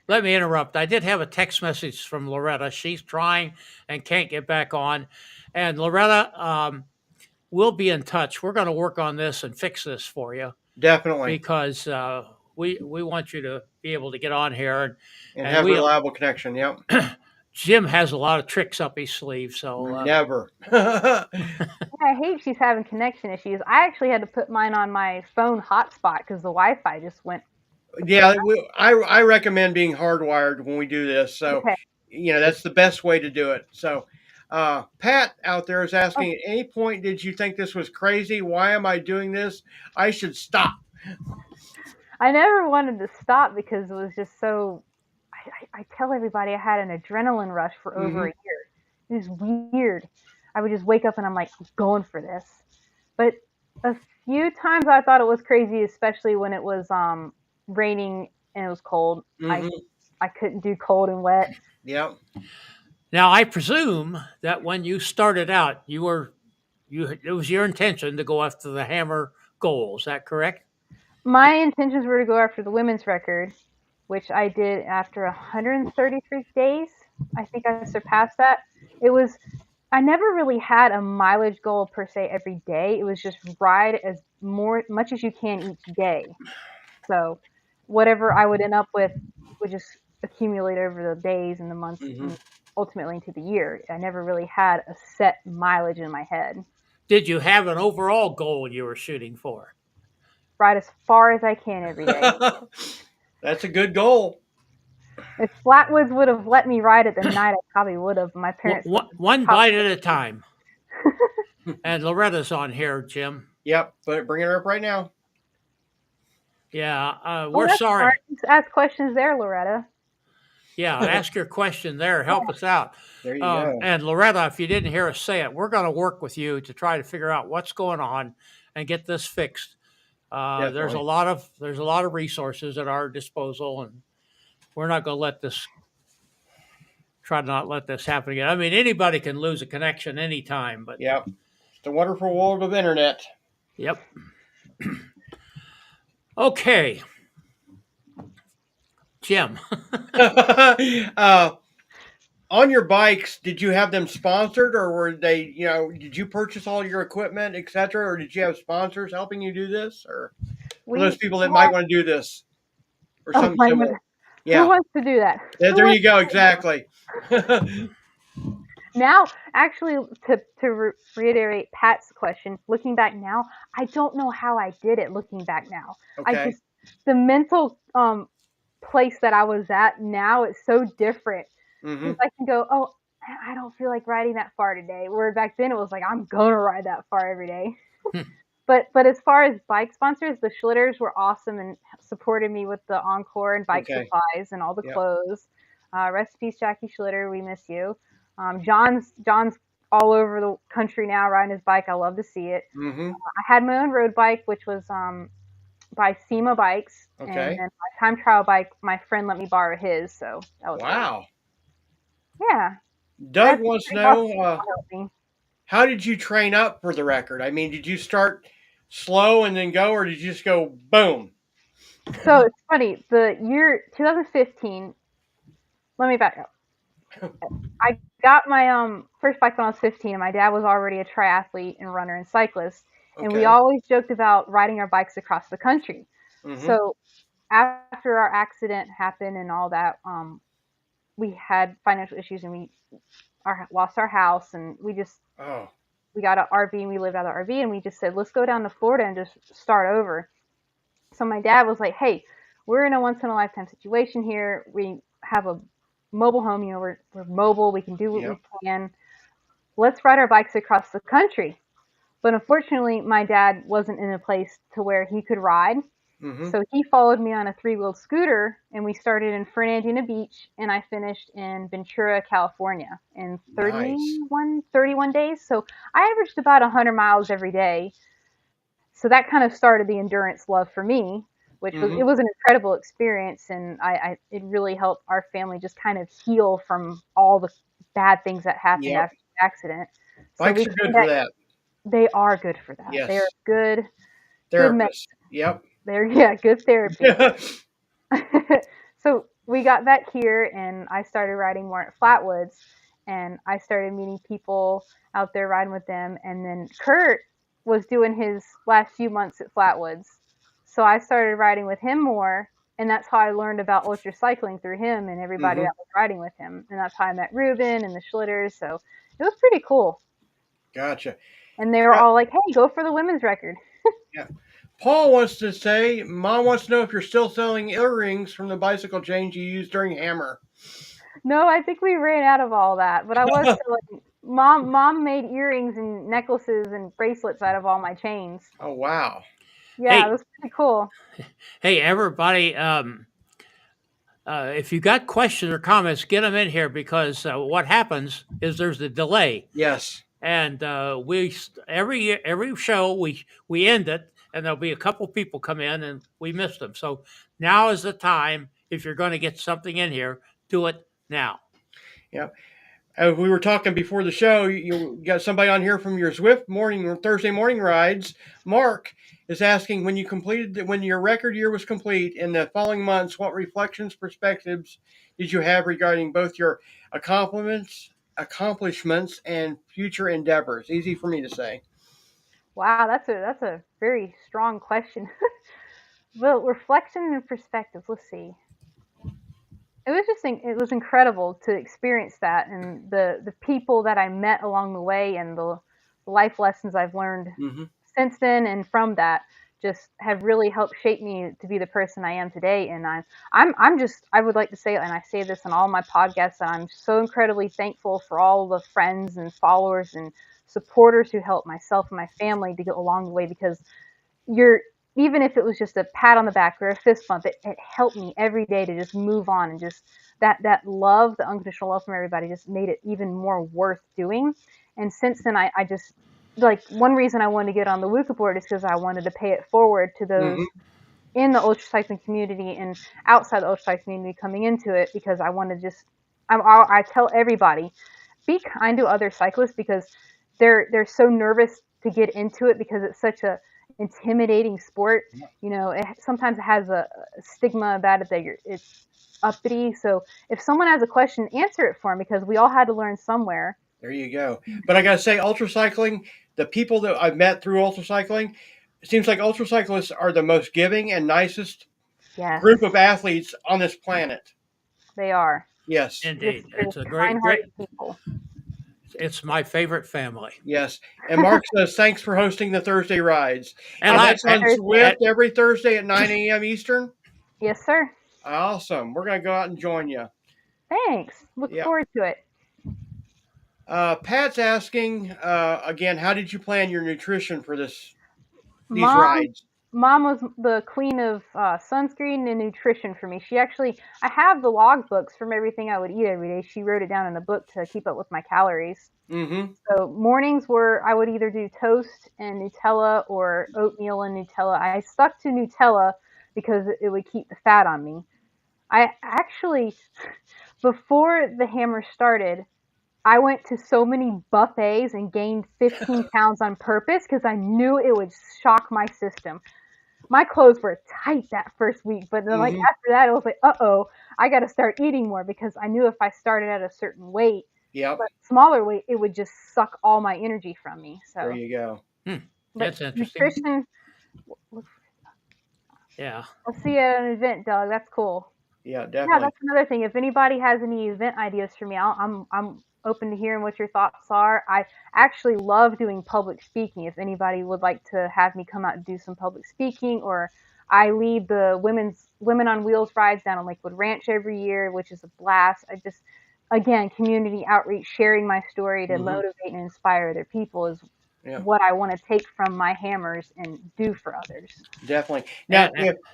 Let me interrupt. I did have a text message from Loretta. She's trying and can't get back on. And Loretta, we'll be in touch. We're going to work on this and fix this for you Definitely. because we want you to be able to get on here And and have we reliable connection. Yep. Jim has a lot of tricks up his sleeve. So Never. I hate she's having connection issues. I actually had to put mine on my phone hotspot because the Wi-Fi just went. Yeah, I recommend being hardwired when we do this. So, Okay. that's the best way to do it. So, Pat out there is Oh, asking, at any point did you think this was crazy? Why am I doing this? I should stop. I never wanted to stop because it was just so. I tell everybody I had an adrenaline rush for over Hmm. a year. It was weird. I would just wake up and I'm like, I'm going for this. But a few times I thought it was crazy, especially when it was raining and it was cold. Hmm. I couldn't do cold and wet. Yep. now I presume that when you started out, it was your intention to go after the hammer goal. Is that correct? My intentions were to go after the women's record, which I did after 133 days. I think I surpassed that. It was I never really had a mileage goal per se every day. It was just ride as much as you can each day. So whatever I would end up with would just accumulate over the days and the months Hmm. and ultimately into the year. I never really had a set mileage in my head. Did you have an overall goal you were shooting for? Ride as far as I can every day. That's a good goal. If Flatwoods would have let me ride it the night, I probably would have. My parents would have One probably. bite at a time. And Loretta's on here, Jim. Yep. But bring her up right now. Yeah, Oh, we're that's sorry. smart. Just ask questions there, Loretta. Yeah, ask your question there. Help us out. There you go. And Loretta, if you didn't hear us say it, we're going to work with you to try to figure out what's going on and get this fixed. There's Definitely. a lot of resources at our disposal, and we're not going to try to not let this happen again. I mean, anybody can lose a connection anytime, but Yep. It's the wonderful world of internet. yep. Okay, Jim. uh, on your bikes, did you have them sponsored, or were they, did you purchase all your equipment, etc., or did you have sponsors helping you do this, or for those We people that might want to do this or Oh something my similar? goodness. Who Yeah. wants to do that? Yeah, Who there wants you go. to do that? Exactly. Now, actually, to reiterate Pat's question, looking back now, I don't know how I did it. Looking back now, I Okay. just the mental place that I was at now is so different Mm-hmm. because I can go, oh, I don't feel like riding that far today. Where back then it was like I'm gonna ride that far every day. But as far as bike sponsors, the Schlitters were awesome and supported me with the Encore and bike Okay. supplies and all the Yep. clothes. Rest in peace, Jackie Schlitter. We miss you. John's all over the country now riding his bike. I love to see it. Mm-hmm. I had my own road bike, which was by SEMA Bikes, and Okay. then my time trial bike. My friend let me borrow his, so that was really Wow. yeah. I Doug had some wants to pretty awesome know, people help me. how did you train up for the record? I mean, did you start slow and then go, or did you just go boom? So it's funny. The year 2015. Let me back up. I got my first bike when I was 15, and my dad was already a triathlete and runner and cyclist, and we Okay. always joked about riding our bikes across the country. Mm-hmm. So after our accident happened and all that, we had financial issues and lost our house, and Oh. we got an RV and we lived out of the RV, and we just said let's go down to Florida and just start over. So my dad was like, "Hey, we're in a once in a lifetime situation here. We have a mobile home. We're mobile. We can do what we Yep. can. Let's ride our bikes across the country." But unfortunately, my dad wasn't in a place to where he could ride. Mm-hmm. So he followed me on a three-wheeled scooter, and we started in Fernandina Beach, and I finished in Ventura, California in Nice. 31 days. So I averaged about 100 miles every day. So that kind of started the endurance love for me, which was Mm-hmm. it was an incredible experience, and it really helped our family just kind of heal from all the bad things that happened Yep. after the accident. So we Bikes are came good for back. that. They are good for that. They are Yes. good Therapist. Yep. they're yeah, good therapy. So we got back here and I started riding more at Flatwoods and I started meeting people out there riding with them and then Kurt was doing his last few months at Flatwoods. So I started riding with him more and that's how I learned about UltraCycling through him and everybody Mm-hmm. that was riding with him. And that's how I met Ruben and the Schlitters. So it was pretty cool. Gotcha. And they were all like, "Hey, go for the women's record." Yeah. Paul wants to say, Mom wants to know if you're still selling earrings from the bicycle chains you used during Hammer. No, I think we ran out of all that, but I was selling. Mom made earrings and necklaces and bracelets out of all my chains. Oh, wow. Yeah, it Hey, was pretty cool. hey, everybody. If you got questions or comments, get them in here because what happens is there's a delay, Yes. and every show we end it, and there'll be a couple people come in, and we miss them. So now is the time. If you're going to get something in here, do it now. Yeah. We were talking before the show. You got somebody on here from your Zwift morning or Thursday morning rides. Mark is asking when your record year was complete in the following months, what reflections, perspectives did you have regarding both your accomplishments, and future endeavors? Easy for me to say. Wow, that's a very strong question. Well, reflection and perspective. Let's see. It was incredible to experience that and the people that I met along the way and the life lessons I've learned Mm-hmm. since then and from that just have really helped shape me to be the person I am today. And I'm just I would like to say, and I say this on all my podcasts, that I'm so incredibly thankful for all the friends and followers and supporters who helped myself and my family to get along the way because you're even if it was just a pat on the back or a fist bump, it helped me every day to just move on, and just that love, the unconditional love from everybody, just made it even more worth doing. And since then, I just, like, one reason I wanted to get on the Wooka board is because I wanted to pay it forward to those in the ultracycling community and outside the ultracycling community coming into it, because I want to just, I tell everybody, be kind to other cyclists, because they're so nervous to get into it because it's such a intimidating sport. You know, sometimes it has a stigma about it that it's uppity. So if someone has a question, answer it for them, because we all had to learn somewhere. There you go. But I got to say, ultracycling, the people that I've met through ultracycling, it seems like ultracyclists are the most giving and nicest Yes, group of athletes on this planet. they are. Yes. Indeed. They're It's a just great, kind-hearted people. it's my favorite family. Yes. And Mark says, thanks for hosting the Thursday rides. And And I, that's on and, Swift every Thursday at 9 a.m. Eastern. Yes, sir. Awesome. We're going to go out and join you. Thanks. Look Yeah. forward to it. Pat's asking, again, how did you plan your nutrition for these Mom, rides? Mom was the queen of sunscreen and nutrition for me. I have the log books from everything I would eat every day. She wrote it down in a book to keep up with my calories. Mm-hmm. So mornings I would either do toast and Nutella or oatmeal and Nutella. I stuck to Nutella because it would keep the fat on me. I actually, before the hammer started, I went to so many buffets and gained 15 pounds on purpose because I knew it would shock my system. My clothes were tight that first week, but then like after that, I was like, uh-oh, I got to start eating more, because I knew if I started at a certain weight, Yep. smaller weight, it would just suck all my energy from me. So There you go. That's interesting. Nutrition. Yeah. I'll see you at an event, Doug. That's cool. Yeah, Yeah, definitely. that's another thing. If anybody has any event ideas for me, I'm open to hearing what your thoughts are. I actually love doing public speaking. If anybody would like to have me come out and do some public speaking, or I lead the Women on Wheels rides down in Lakewood Ranch every year, which is a blast. I just, again, community outreach, sharing my story to motivate and inspire other people is what I want to take from my hammers and do for others. Definitely. Now,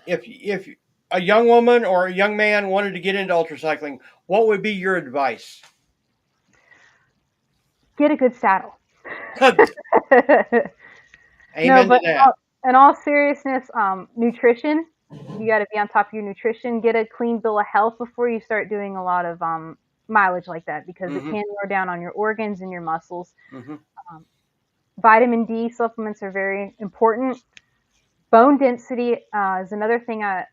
if a young woman or a young man wanted to get into ultracycling, what would be your advice? Get a good saddle. Amen to that. In all seriousness, nutrition, you got to be on top of your nutrition. Get a clean bill of health before you start doing a lot of mileage like that, because it can wear down on your organs and your muscles. Vitamin D supplements are very important. Bone density is another thing. I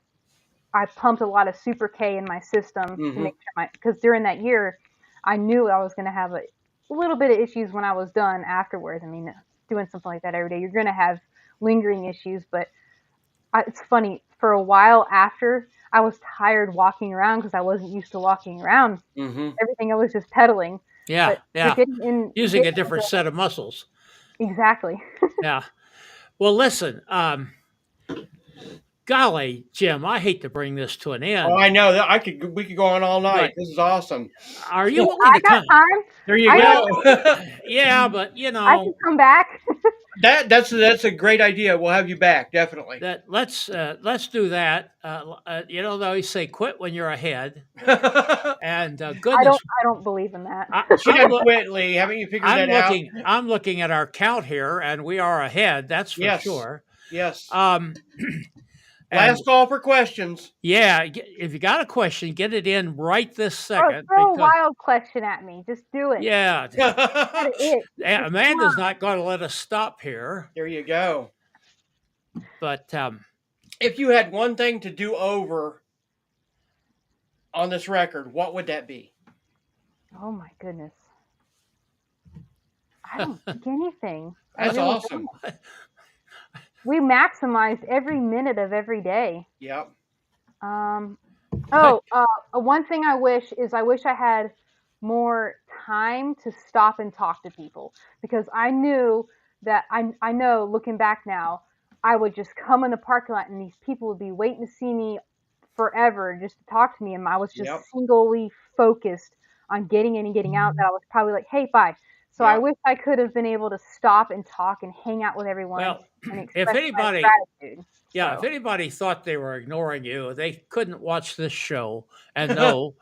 pumped a lot of Super K in my system to make sure because during that year, I knew I was going to have a little bit of issues when I was done afterwards. I mean, doing something like that every day, you're going to have lingering issues. But it's funny, for a while after, I was tired walking around because I wasn't used to walking around. Everything I was just pedaling. Yeah, but using a different set of muscles. Exactly. Yeah. Well, listen, golly, Jim, I hate to bring this to an end. Oh, I know that we could go on all night. Right. This is awesome. Are you willing to come? Time. There you go. Yeah, but you know, I can come back. that's a great idea. We'll have you back, definitely. Let's do that. You know, they always say quit when you're ahead. And goodness, I don't believe in that. She doesn't quit, Lee. Haven't you figured that out? I'm looking at our count here, and we are ahead. That's for sure. Yes. Last call for questions. Yeah, if you got a question, get it in right this second. Throw a wild question at me. Just do it. Yeah. Amanda's not going to let us stop here. There you go. But if you had one thing to do over on this record, what would that be? Oh my goodness. I don't think anything. That's awesome. We maximized every minute of every day. Yep. One thing I wish I had more time to stop and talk to people, because I knew that I know, looking back now, I would just come in the parking lot and these people would be waiting to see me forever just to talk to me, and I was just singly focused on getting in and getting out, that I was probably like, hey, bye. So I Yeah. wish I could have been able to stop and talk and hang out with everyone Well, and if express my anybody, gratitude. yeah, if So anybody thought they were ignoring you, they couldn't watch this show and know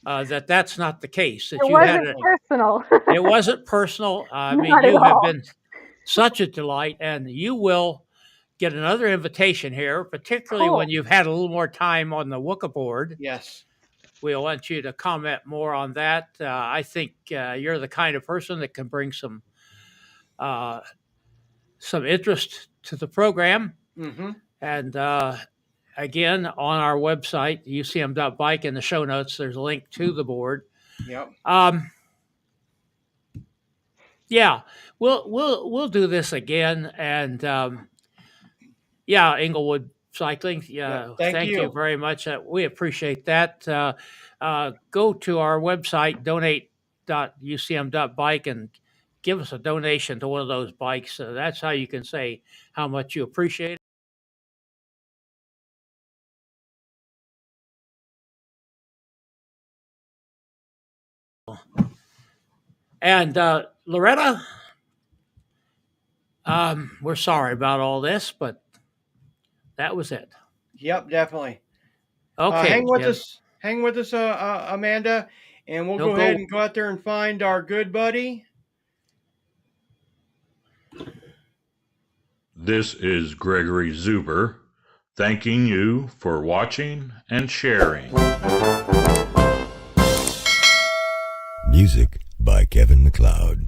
that that's not the case. That it you had wasn't a, personal. it wasn't personal. I mean, Not at you have all. been such a delight, and you will get another invitation here, particularly when Cool. you've had a little more time on the Wooka board. Yes. We want you to comment more on that. I think you're the kind of person that can bring uh, some interest to the program. Mm-hmm. And again, on our website, ucm.bike, in the show notes, there's a link to the board. Yep. Yeah, we'll do this again, and yeah, Inglewood Cycling. Yeah. Thank Thank you you. very much. We appreciate that. Go to our website, donate.ucm.bike, and give us a donation to one of those bikes. That's how you can say how much you appreciate it. And Loretta, we're sorry about all this, but that was it. Yep. Definitely. Okay, Hang with Jim. us. Hang with us, Amanda, and we'll No go ahead go. and go out there and find our good buddy. This is Gregory Zuber, thanking you for watching and sharing. Music by Kevin MacLeod.